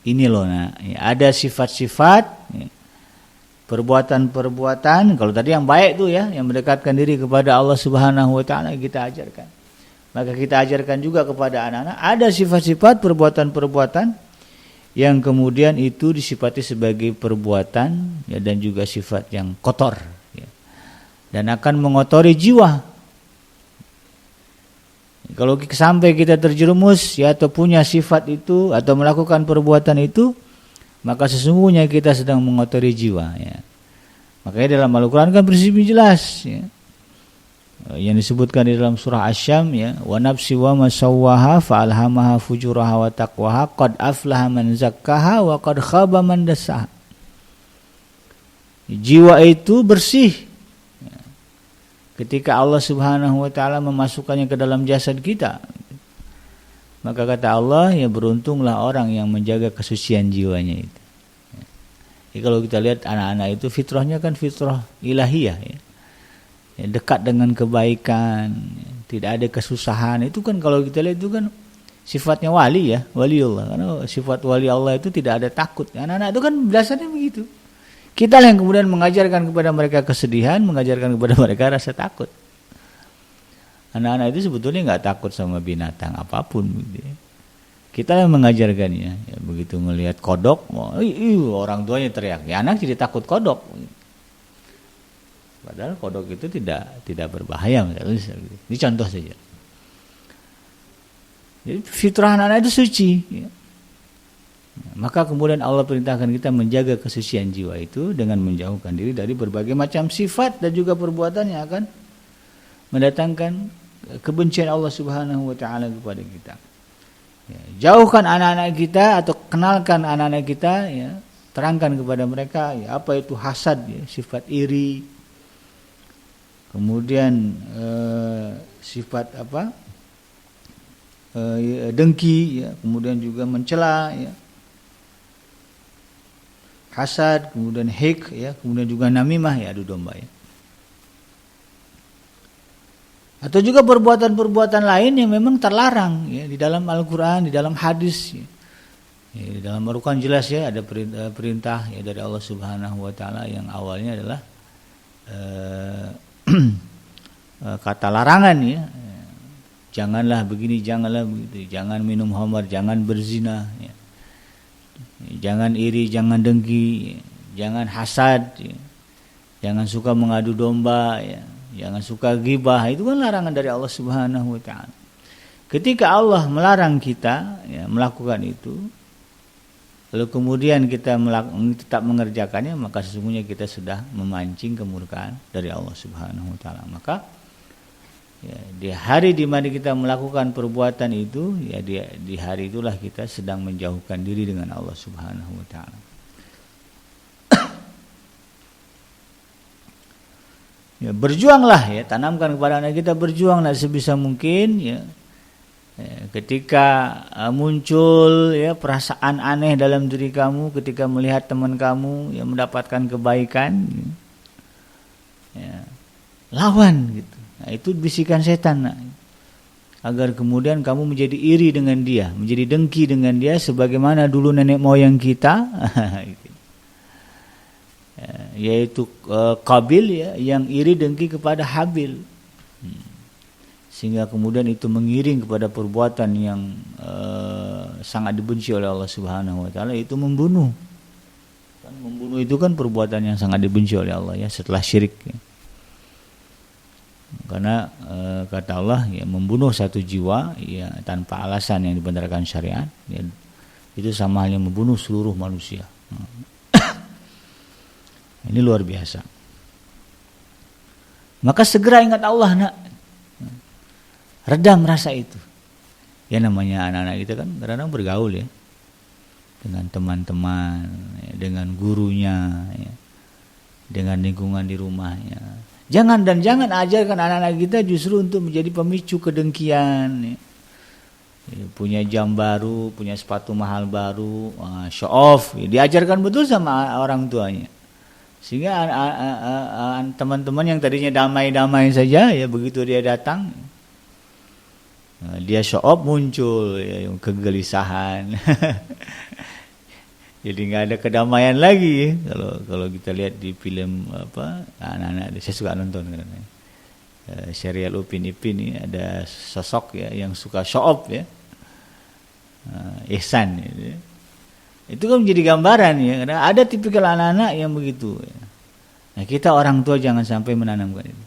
ini loh, ya, ada sifat-sifat ya, perbuatan-perbuatan. Kalau tadi yang baik tuh ya, yang mendekatkan diri kepada Allah Subhanahu wa taala kita ajarkan. Maka kita ajarkan juga kepada anak-anak ada sifat-sifat perbuatan-perbuatan yang kemudian itu disifati sebagai perbuatan ya, dan juga sifat yang kotor ya, dan akan mengotori jiwa. Kalau sampai kita terjerumus ya, atau punya sifat itu atau melakukan perbuatan itu, maka sesungguhnya kita sedang mengotori jiwa ya. Makanya dalam Al-Quran kan prinsipnya jelas ya, yang disebutkan di dalam surah Asy-Syam ya, wa nafsi wa ma sawwaha fa alhamaha fujuraha wa taqwaha qad aflaha man zakkaha wa qad khaba man dassaha. Jiwa itu bersih ya, ketika Allah Subhanahu wa taala memasukkannya ke dalam jasad kita. Maka kata Allah ya, beruntunglah orang yang menjaga kesucian jiwanya itu. Jadi kalau kita lihat anak-anak itu fitrahnya kan fitrah ilahiyah ya. Ya, dekat dengan kebaikan, ya, tidak ada kesusahan. Itu kan kalau kita lihat itu kan sifatnya wali ya, waliullah. Karena sifat wali Allah itu tidak ada takut. Anak-anak itu kan dasarnya begitu. Kita yang kemudian mengajarkan kepada mereka kesedihan, mengajarkan kepada mereka rasa takut. Anak-anak itu sebetulnya nggak takut sama binatang apapun. Gitu. Kita yang mengajarkannya. Ya, begitu melihat kodok, orang tuanya teriak. Ya, anak jadi takut kodok. Padahal kodok itu tidak berbahaya. Ini contoh saja. Jadi fitrah anak-anak itu suci. Ya. Maka kemudian Allah perintahkan kita menjaga kesucian jiwa itu dengan menjauhkan diri dari berbagai macam sifat dan juga perbuatan yang akan mendatangkan kebencian Allah Subhanahu wa taala kepada kita. Ya, jauhkan anak-anak kita atau kenalkan anak-anak kita ya, terangkan kepada mereka ya, apa itu hasad ya, sifat iri. Kemudian sifat dengki ya, kemudian juga mencela ya, hasad, kemudian hik ya, kemudian juga namimah ya, adu domba ya. Atau juga perbuatan-perbuatan lain yang memang terlarang ya, di dalam Al-Quran, di dalam hadis ya. Ya, di dalam Al-Quran jelas ya, ada perintah ya dari Allah Subhanahu wa taala yang awalnya adalah kata larangan ya, janganlah begini, janganlah begitu, jangan minum khamar, jangan berzina ya. Jangan iri, jangan dengki, jangan hasad ya. Jangan suka mengadu domba ya. Jangan suka ghibah. Itu kan larangan dari Allah Subhanahu wa taala. Ketika Allah melarang kita ya, melakukan itu, lalu kemudian kita tetap mengerjakannya, maka sesungguhnya kita sudah memancing kemurkaan dari Allah Subhanahu wa taala. Maka ya, di hari di mana kita melakukan perbuatan itu, ya di hari itulah kita sedang menjauhkan diri dengan Allah Subhanahu wa taala. Ya, berjuanglah ya, tanamkan kepada anak kita, berjuanglah sebisa mungkin ya. Ketika muncul ya perasaan aneh dalam diri kamu ketika melihat teman kamu yang mendapatkan kebaikan ya, lawan gitu. Nah, itu bisikan setan agar kemudian kamu menjadi iri dengan dia, menjadi dengki dengan dia sebagaimana dulu nenek moyang kita yaitu Qabil ya, yang iri dengki kepada Habil. Sehingga kemudian itu mengiring kepada perbuatan yang sangat dibenci oleh Allah Subhanahu wa taala, itu membunuh. Kan membunuh itu kan perbuatan yang sangat dibenci oleh Allah ya, setelah syirik ya. Karena kata Allah ya, membunuh satu jiwa ya tanpa alasan yang dibenarkan syariat ya, itu sama halnya membunuh seluruh manusia. Ini luar biasa. Maka segera ingat Allah, nak. Redam rasa itu. Ya namanya anak-anak kita kan kadang-kadang bergaul ya dengan teman-teman, ya, dengan gurunya, ya, dengan lingkungan di rumahnya. Jangan ajarkan anak-anak kita justru untuk menjadi pemicu kedengkian. Ya. Ya, punya jam baru, punya sepatu mahal baru, show off. Ya, diajarkan betul sama orang tuanya. Sehingga teman-teman yang tadinya damai-damai saja, ya begitu dia datang, dia show off muncul ya, kegelisahan. Jadi nggak ada kedamaian lagi. Kalau kita lihat di film apa anak-anak, saya suka nonton karena serial Upin Ipin ini ada sosok ya yang suka show off ya, Ihsan. Ya. Itu kan menjadi gambaran ya, karena ada tipikal anak-anak yang begitu. Ya. Nah kita orang tua jangan sampai menanamkan itu.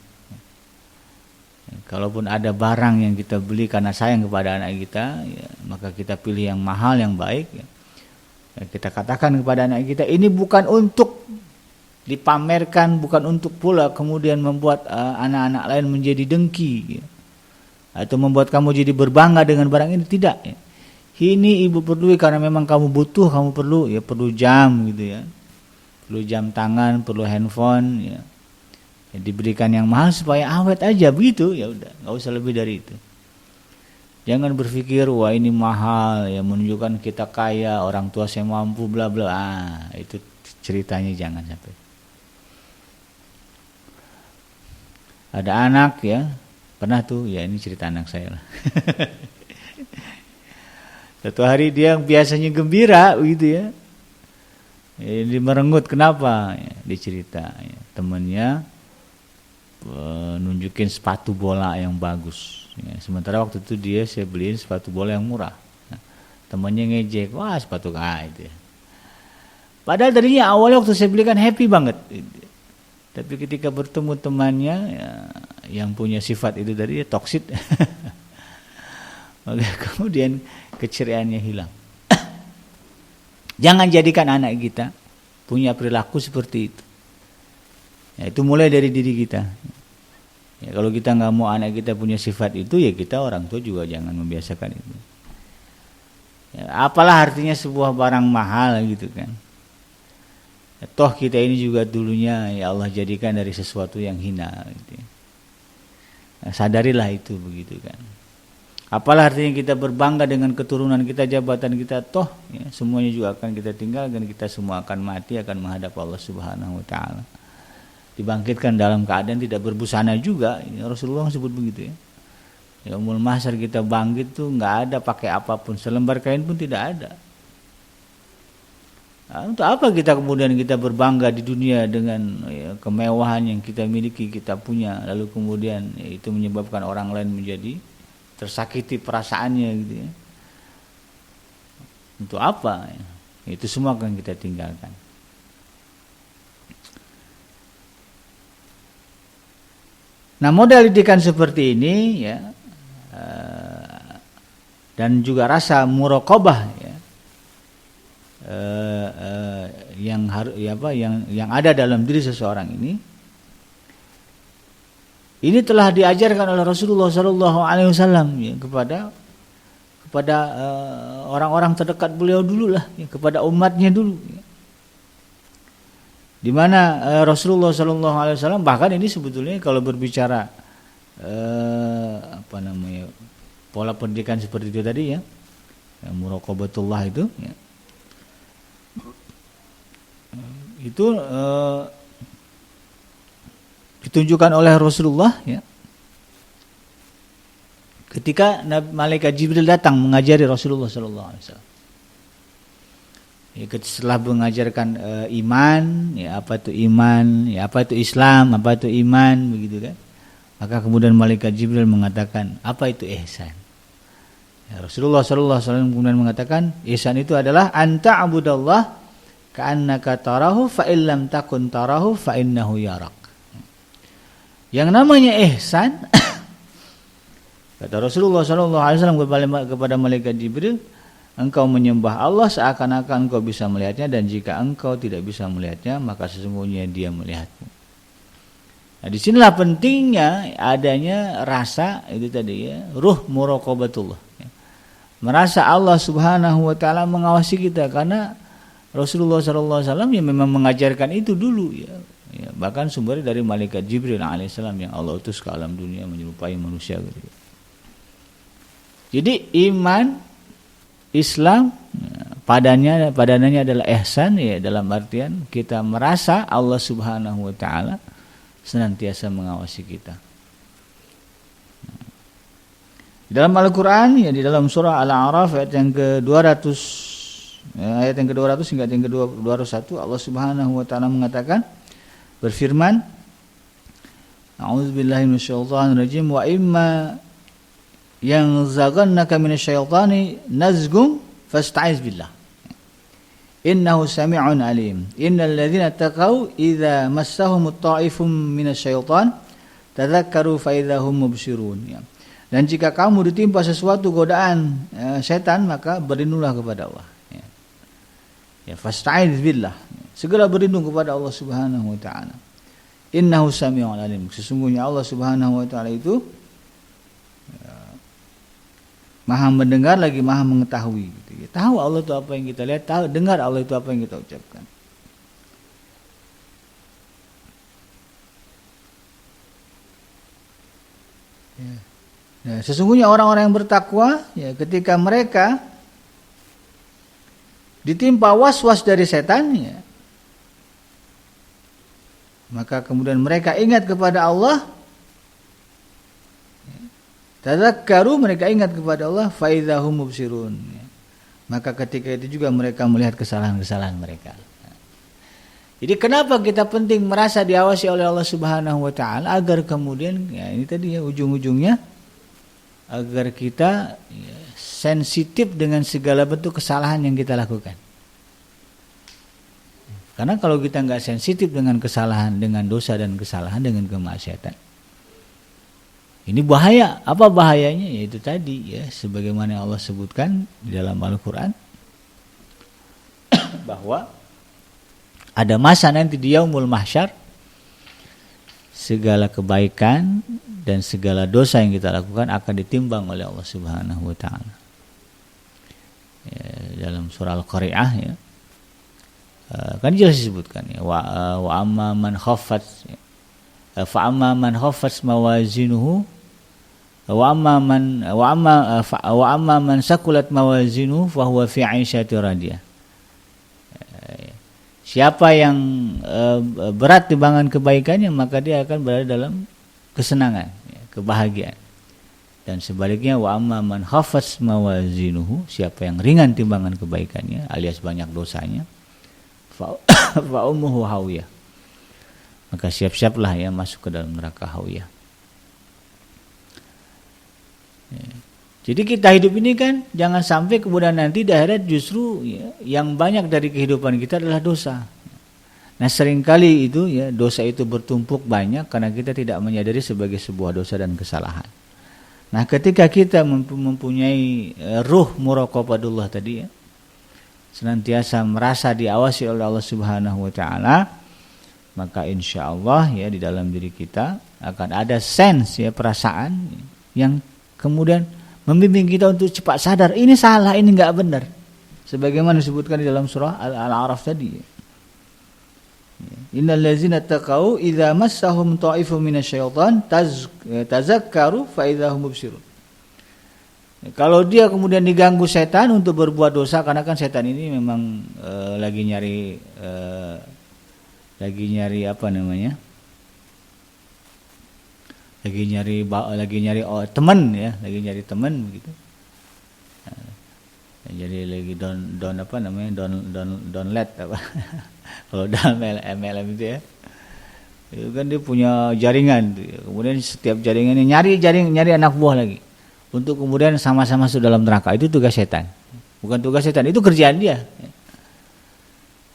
Ya, kalaupun ada barang yang kita beli karena sayang kepada anak kita, ya, maka kita pilih yang mahal, yang baik. Ya. Kita katakan kepada anak kita, ini bukan untuk dipamerkan, bukan untuk pula kemudian membuat anak-anak lain menjadi dengki ya. Atau membuat kamu jadi berbangga dengan barang ini, tidak ya. Ini ibu perlu karena memang kamu butuh, kamu perlu ya, perlu jam gitu ya. Perlu jam tangan, perlu handphone ya. Ya diberikan yang mahal supaya awet aja begitu, ya udah, enggak usah lebih dari itu. Jangan berpikir wah ini mahal ya, menunjukkan kita kaya, orang tua saya mampu bla bla. Itu ceritanya jangan sampai. Ada anak ya, pernah tuh ya, ini cerita anak saya lah. Satu hari dia yang biasanya gembira gitu ya. Dia merenggut, kenapa? Ya, dia cerita ya, temannya nunjukin sepatu bola yang bagus. Ya, sementara waktu itu saya beliin sepatu bola yang murah. Nah, temannya ngejek, wah sepatu itu ya. Padahal tadinya awalnya waktu saya belikan happy banget. Tapi ketika bertemu temannya ya, yang punya sifat itu tadi ya, toksit, maka kemudian keceriaannya hilang. Jangan jadikan anak kita punya perilaku seperti itu. Ya, itu mulai dari diri kita. Ya, kalau kita nggak mau anak kita punya sifat itu, ya kita orang tua juga jangan membiasakan itu. Ya, apalah artinya sebuah barang mahal gitu kan. Ya, toh kita ini juga dulunya ya Allah jadikan dari sesuatu yang hina. Gitu. Nah, sadarilah itu begitu kan. Apalah artinya kita berbangga dengan keturunan kita, jabatan kita, toh ya, semuanya juga akan kita tinggalkan, kita semua akan mati, akan menghadap Allah Subhanahu Wa Taala. Dibangkitkan dalam keadaan tidak berbusana juga. Rasulullah sebut begitu ya. Yaumul mahsyar kita bangkit tuh nggak ada pakai apapun, selembar kain pun tidak ada. Nah, untuk apa kita kemudian kita berbangga di dunia dengan ya, kemewahan yang kita miliki, kita punya, lalu kemudian ya, itu menyebabkan orang lain menjadi tersakiti perasaannya gitu ya. Untuk apa? Ya? Itu semua akan kita tinggalkan. Nah, modal didikan seperti ini ya, dan juga rasa muraqabah ya, yang ada dalam diri seseorang ini telah diajarkan oleh Rasulullah SAW ya, kepada orang-orang terdekat beliau dulu lah, ya, kepada umatnya dulu. Ya. Di mana Rasulullah SAW bahkan ini sebetulnya kalau berbicara pola pendidikan seperti itu tadi ya, muraqabatullah itu ya, itu ditunjukkan oleh Rasulullah ya, ketika malaikat Jibril datang mengajari Rasulullah SAW. Ya, setelah mengajarkan iman, ya apa itu iman, ya apa itu Islam, apa itu iman, begitu kan? Maka kemudian malaikat Jibril mengatakan, apa itu ihsan? Ya, Rasulullah SAW kemudian mengatakan, ihsan itu adalah anta abudallah ka'annaka tarahu fa illam takun tarahu fa innahu yarak. Yang namanya ihsan kata Rasulullah SAW kepada malaikat Jibril, engkau menyembah Allah seakan-akan engkau bisa melihatnya, dan jika engkau tidak bisa melihatnya maka sesungguhnya Dia melihatmu. Nah, disinilah pentingnya adanya rasa itu tadi ya, ruh muraqabatullah. Ya. Merasa Allah Subhanahu wa taala mengawasi kita, karena Rasulullah SAW yang memang mengajarkan itu dulu ya. Ya, bahkan sumbernya dari malaikat Jibril alaihissalam yang Allah utus ke alam dunia menyerupai manusia gitu. Jadi iman Islam padanannya adalah ihsan ya, dalam artian kita merasa Allah Subhanahu wa taala senantiasa mengawasi kita. Dalam Al-Qur'an ya, di dalam surah Al-A'raf ayat yang ke-200 ayat yang ke-200 hingga yang ke-201 Allah Subhanahu wa taala mengatakan, berfirman, A'udzubillahi minasyaitonir rajim, wa imma yanzaghannaka minasyaitani nazghum fasta'iz billah innahu sami'un alim innal ladzina taqaw idza massahumut ta'ifum minasyaitan tadzakkaru fa idzahum mubsirun ya. Dan jika kamu ditimpa sesuatu godaan setan, maka berlindunglah kepada Allah ya. Ya, fasta'iz billah, segera berlindung kepada Allah Subhanahu wa taala. Innahu sami'un alim, sesungguhnya Allah Subhanahu wa taala itu Maha mendengar lagi Maha mengetahui gitu ya. Tahu Allah itu apa yang kita lihat, tahu dengar Allah itu apa yang kita ucapkan. Ya. Nah, sesungguhnya orang-orang yang bertakwa ya, ketika mereka ditimpa was-was dari setan ya, maka kemudian mereka ingat kepada Allah, tadzakkaru, mereka ingat kepada Allah, fa idzahum mubsirun. Maka ketika itu juga mereka melihat kesalahan-kesalahan mereka. Jadi kenapa kita penting merasa diawasi oleh Allah Subhanahu wa taala, agar kemudian ya ini tadi ya ujung-ujungnya agar kita ya, sensitif dengan segala bentuk kesalahan yang kita lakukan. Karena kalau kita enggak sensitif dengan kesalahan, dengan dosa dan kesalahan, dengan kemaksiatan, ini bahaya. Apa bahayanya? Yaitu tadi ya, sebagaimana Allah sebutkan di dalam Al-Qur'an bahwa ada masa nanti di yaumul mahsyar, segala kebaikan dan segala dosa yang kita lakukan akan ditimbang oleh Allah Subhanahu wa taala. Ya, dalam surah Al-Qari'ah ya. Kan jelas disebutkan ya, wa amma man khaffat fa amma man khaffat mawazinuhu wa amma man sakulat mawazinuhu fa huwa fi 'aisyatin radiyah. Siapa yang berat timbangan kebaikannya, maka dia akan berada dalam kesenangan, ya, kebahagiaan. Dan sebaliknya wa amma man khaffat mawazinuhu, siapa yang ringan timbangan kebaikannya alias banyak dosanya, fa ummuhu hawiyah, maka siap-siaplah ya masuk ke dalam neraka hawiyah. Ya. Jadi kita hidup ini kan jangan sampai kemudian nanti di akhirat justru ya, yang banyak dari kehidupan kita adalah dosa. Nah seringkali itu ya dosa itu bertumpuk banyak karena kita tidak menyadari sebagai sebuah dosa dan kesalahan. Nah ketika kita mempunyai ruh muraqabatullah tadi ya, senantiasa merasa diawasi oleh Allah Subhanahu wa taala, maka insyaallah ya di dalam diri kita akan ada sense ya, perasaan yang kemudian membimbing kita untuk cepat sadar ini salah, ini enggak benar. Sebagaimana disebutkan di dalam surah Al-A'raf tadi. Innal ladzina taqau idza massahum ta'ifun minasyaitan tazakkaru fa idzahum mubsirun. Kalau dia kemudian diganggu setan untuk berbuat dosa, karena kan setan ini memang lagi nyari apa namanya? Lagi nyari teman ya, lagi nyari teman begitu. Jadi lagi don apa namanya? Don let apa? Kalau dalam MLM itu ya. Itu kan dia punya jaringan tuh ya. Kemudian setiap jaringannya nyari anak buah lagi. Untuk kemudian sama-sama masuk dalam neraka. Itu tugas setan. Bukan tugas setan, itu kerjaan dia.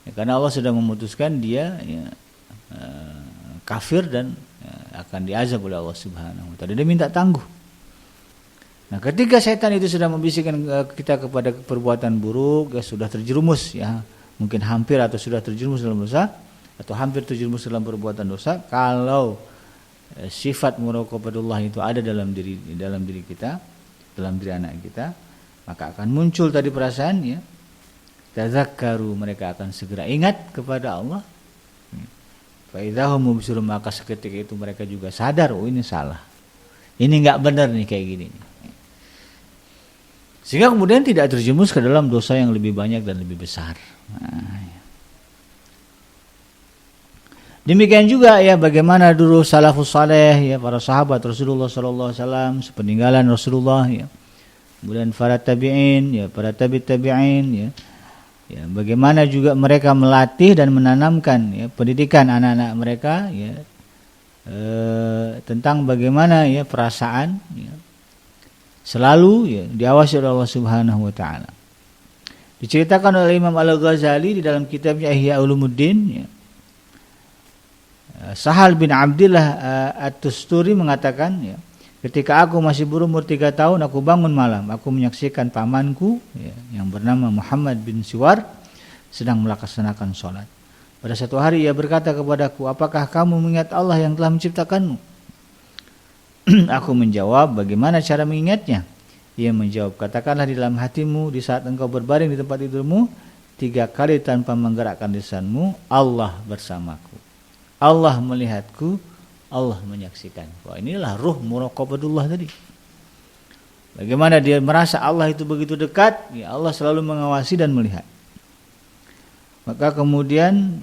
Ya, karena Allah sudah memutuskan dia ya, kafir dan akan diazab oleh Allah Subhanahu wa taala. Dia minta tangguh. Nah, ketika setan itu sudah membisikkan kita kepada perbuatan buruk, ya sudah terjerumus ya, mungkin hampir atau sudah terjerumus dalam dosa atau hampir terjerumus dalam perbuatan dosa, kalau sifat muraqabatullah itu ada dalam diri kita, dalam diri anak kita, maka akan muncul tadi perasaan ya, tazakkaru, mereka akan segera ingat kepada Allah. Fa idzahum mubsirun, maka seketika itu mereka juga sadar, oh ini salah, ini enggak benar nih kayak gini. Sehingga kemudian tidak terjerumus ke dalam dosa yang lebih banyak dan lebih besar. Nah, ya. Demikian juga ya bagaimana dulu salafus saleh ya, para sahabat Rasulullah sallallahu alaihi wasallam, sepeninggalan Rasulullah ya. Kemudian para tabi'in ya, para tabi'in ya. Ya, bagaimana juga mereka melatih dan menanamkan ya, pendidikan anak-anak mereka ya, tentang bagaimana ya perasaan ya, selalu ya, diawasi oleh Allah Subhanahu wa taala. Diceritakan oleh Imam Al-Ghazali di dalam kitabnya Ihya Ulumuddin ya, Sahal bin Abdillah At-Tusturi mengatakan ya, ketika aku masih berumur 3 tahun, aku bangun malam, aku menyaksikan pamanku ya, yang bernama Muhammad bin Siwar sedang melaksanakan sholat. Pada satu hari ia berkata kepadaku, apakah kamu mengingat Allah yang telah menciptakanmu? Aku menjawab, bagaimana cara mengingatnya? Ia menjawab, katakanlah di dalam hatimu di saat engkau berbaring di tempat tidurmu 3 kali tanpa menggerakkan lisanmu, Allah bersamaku, Allah melihatku, Allah menyaksikan. Wah, inilah ruh muraqabatullah tadi. Bagaimana dia merasa Allah itu begitu dekat, ya Allah selalu mengawasi dan melihat. Maka kemudian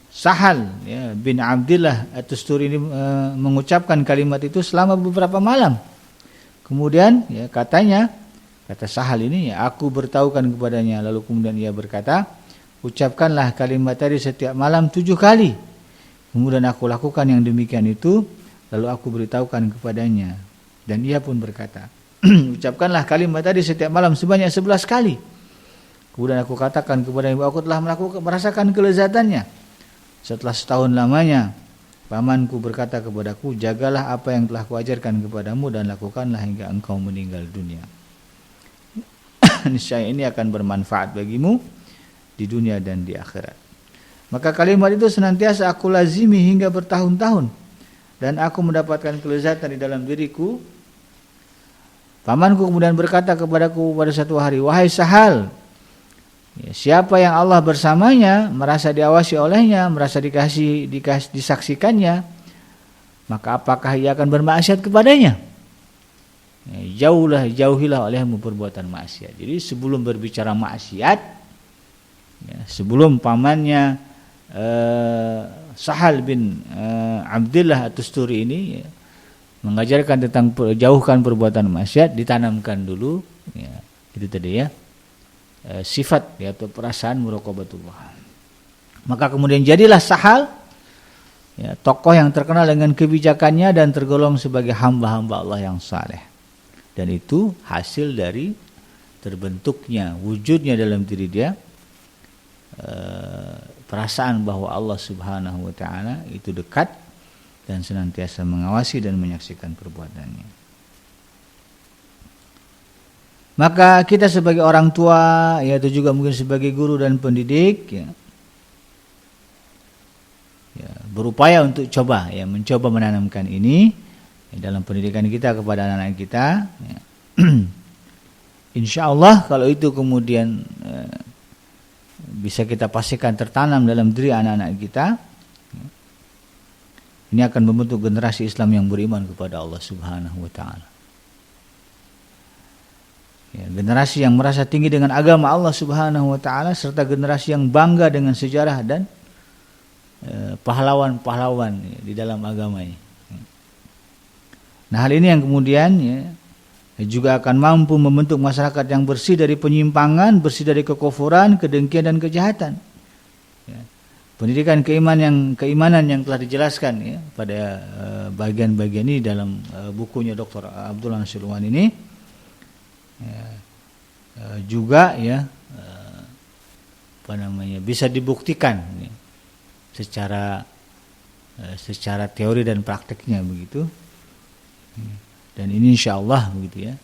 Sahal ya, bin Abdillah At-Tusturi ini mengucapkan kalimat itu selama beberapa malam. Kemudian ya katanya, kata Sahal ini ya, aku beritahukan kepadanya, lalu kemudian ia berkata, ucapkanlah kalimat tadi setiap malam 7 kali. Kemudian aku lakukan yang demikian itu, lalu aku beritahukan kepadanya, dan ia pun berkata, ucapkanlah kalimat tadi setiap malam sebanyak 11 kali. Kemudian aku katakan kepadanya, aku telah merasakan kelezatannya. Setelah setahun lamanya, pamanku berkata kepadaku, jagalah apa yang telah kuajarkan kepadamu dan lakukanlah hingga engkau meninggal dunia. Niscaya ini akan bermanfaat bagimu di dunia dan di akhirat. Maka kalimat itu senantiasa aku lazimi hingga bertahun-tahun, dan aku mendapatkan kelezatan di dalam diriku. Pamanku kemudian berkata kepadaku pada satu hari, wahai Sahal, ya, siapa yang Allah bersamanya, merasa diawasi olehnya, merasa disaksikannya, maka apakah ia akan bermaksiat kepadanya? Ya, jauhilah olehmu perbuatan maksiat. Jadi sebelum berbicara maksiat, ya, sebelum pamannya Sahal bin Abdillah At-Tusturi ini ya, mengajarkan tentang jauhkan perbuatan maksiat, ditanamkan dulu ya, itu tadi ya, sifat ya, atau perasaan muraqabatullah. Maka kemudian jadilah Sahal ya, tokoh yang terkenal dengan kebijakannya dan tergolong sebagai hamba-hamba Allah yang saleh. Dan itu hasil dari terbentuknya, wujudnya dalam diri dia perasaan bahwa Allah Subhanahu wa taala itu dekat dan senantiasa mengawasi dan menyaksikan perbuatannya. Maka kita sebagai orang tua, yaitu juga mungkin sebagai guru dan pendidik ya, berupaya untuk mencoba menanamkan ini ya, dalam pendidikan kita kepada anak-anak kita ya. Insya Allah kalau itu kemudian bisa kita pastikan tertanam dalam diri anak-anak kita, ini akan membentuk generasi Islam yang beriman kepada Allah Subhanahu wa taala. Ya, generasi yang merasa tinggi dengan agama Allah Subhanahu wa taala, serta generasi yang bangga dengan sejarah dan pahlawan-pahlawan ya, di dalam agamanya. Nah, hal ini yang kemudian ya, juga akan mampu membentuk masyarakat yang bersih dari penyimpangan, bersih dari kekufuran, kedengkian dan kejahatan. Ya. Pendidikan keimanan yang telah dijelaskan ya, pada bagian-bagian ini dalam bukunya Dr. Abdullah Nashirwan ini ya, juga ya bisa dibuktikan ya, secara secara teori dan prakteknya begitu. Dan ini insyaallah begitu ya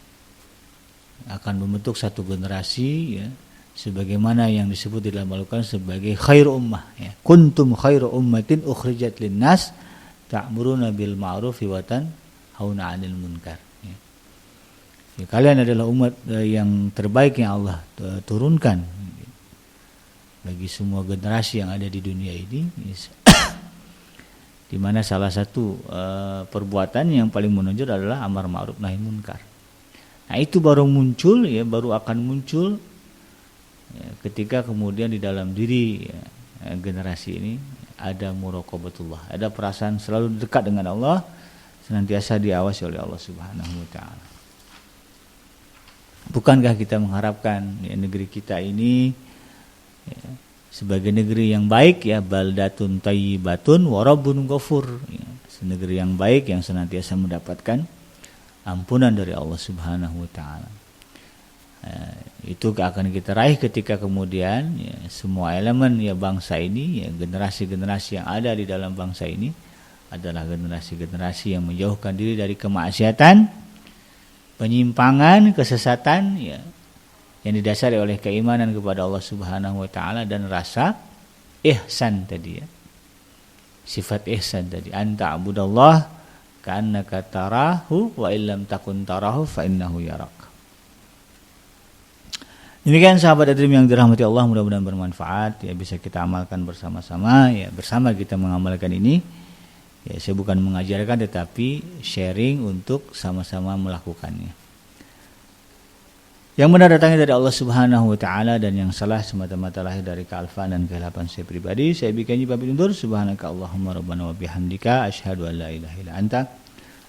akan membentuk satu generasi ya sebagaimana yang disebut di dalam Al-Qur'an sebagai khairu ummah ya. Kuntum khairu ummatin ukhrijat linnas ta'muruna bil ma'ruf wa tanhauna 'anil munkar. Ya, kalian adalah umat yang terbaik yang Allah turunkan bagi semua generasi yang ada di dunia ini. Di mana salah satu perbuatan yang paling menonjol adalah amar ma'ruf nahi munkar. Nah, itu baru muncul ya, baru akan muncul ya, ketika kemudian di dalam diri ya, generasi ini ada muraqabatullah, ada perasaan selalu dekat dengan Allah, senantiasa diawasi oleh Allah Subhanahu wa taala. Bukankah kita mengharapkan ya, negeri kita ini ya, sebagai negeri yang baik ya, baldatun thayyibatun wa rabbun ghafur ya, negeri yang baik yang senantiasa mendapatkan ampunan dari Allah Subhanahu wa taala. Itu akan kita raih ketika kemudian ya, semua elemen ya bangsa ini ya, generasi-generasi yang ada di dalam bangsa ini adalah generasi-generasi yang menjauhkan diri dari kemaksiatan, penyimpangan, kesesatan ya, yang didasari oleh keimanan kepada Allah Subhanahu wa taala dan rasa ihsan tadi ya. Sifat ihsan tadi, anta abudallah ka'annaka tarahu wa illam takun tarahu fa innahu yarak. Demikian sahabat Adrim yang dirahmati Allah, mudah-mudahan bermanfaat ya, bisa kita amalkan bersama-sama ya, bersama kita mengamalkan ini. Ya, saya bukan mengajarkan tetapi sharing untuk sama-sama melakukannya. Yang benar datangnya dari Allah Subhanahu wa taala dan yang salah semata-mata lahir dari kealfaan dan kehilapan saya pribadi. Saya bikin pamit undur. Subhanaka Allahumma rabbana wa bihamdika asyhadu an la ilaha illa anta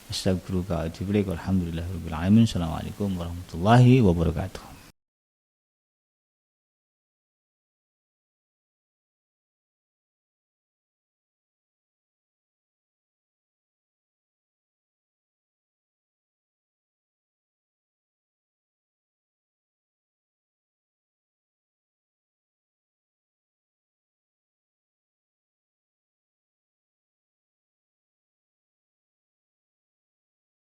astaghfiruka wa atubu ilaik. Walhamdulillahirabbil alamin. Assalamualaikum warahmatullahi wabarakatuh.